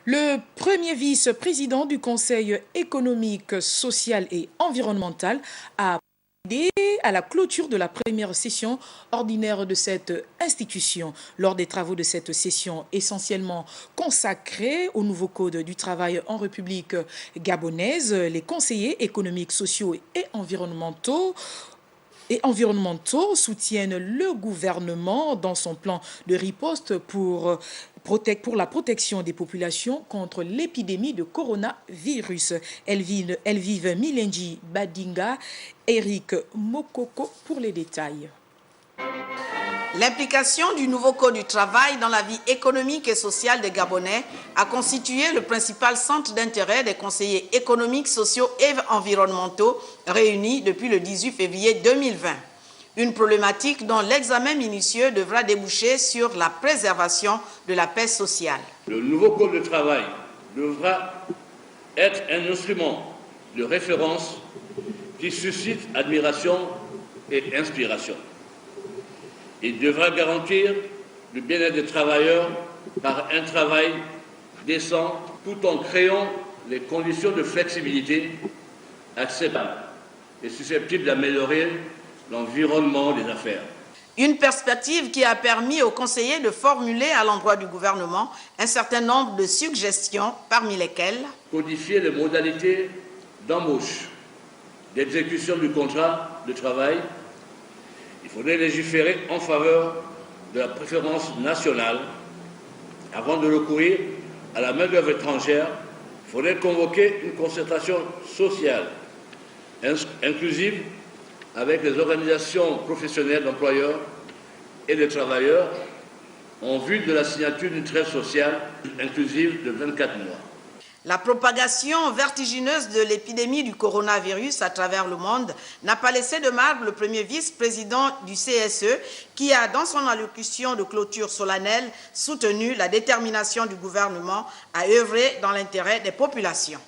Le premier vice-président du Conseil économique, social et environnemental a procédé à la clôture de la première session ordinaire de cette institution. Lors des travaux de cette session essentiellement consacrée au nouveau code du travail en République gabonaise, les conseillers économiques, sociaux et environnementaux soutiennent le gouvernement dans son plan de riposte pour la protection des populations contre l'épidémie de coronavirus. Elvive Milenji Badinga, Eric Mokoko pour les détails. L'implication du nouveau Code du travail dans la vie économique et sociale des Gabonais a constitué le principal centre d'intérêt des conseillers économiques, sociaux et environnementaux réunis depuis le 18 février 2020. Une problématique dont l'examen minutieux devra déboucher sur la préservation de la paix sociale. Le nouveau Code du travail devra être un instrument de référence qui suscite admiration et inspiration. Il devra garantir le bien-être des travailleurs par un travail décent tout en créant les conditions de flexibilité acceptables et susceptibles d'améliorer l'environnement des affaires. Une perspective qui a permis aux conseillers de formuler à l'endroit du gouvernement un certain nombre de suggestions, parmi lesquelles codifier les modalités d'embauche, d'exécution du contrat de travail. Il faudrait légiférer en faveur de la préférence nationale. Avant de recourir à la main-d'œuvre étrangère, il faudrait convoquer une concertation sociale inclusive avec les organisations professionnelles d'employeurs et de travailleurs en vue de la signature d'une trêve sociale inclusive de 24 mois. La propagation vertigineuse de l'épidémie du coronavirus à travers le monde n'a pas laissé de marbre le premier vice-président du CSE qui a, dans son allocution de clôture solennelle, soutenu la détermination du gouvernement à œuvrer dans l'intérêt des populations.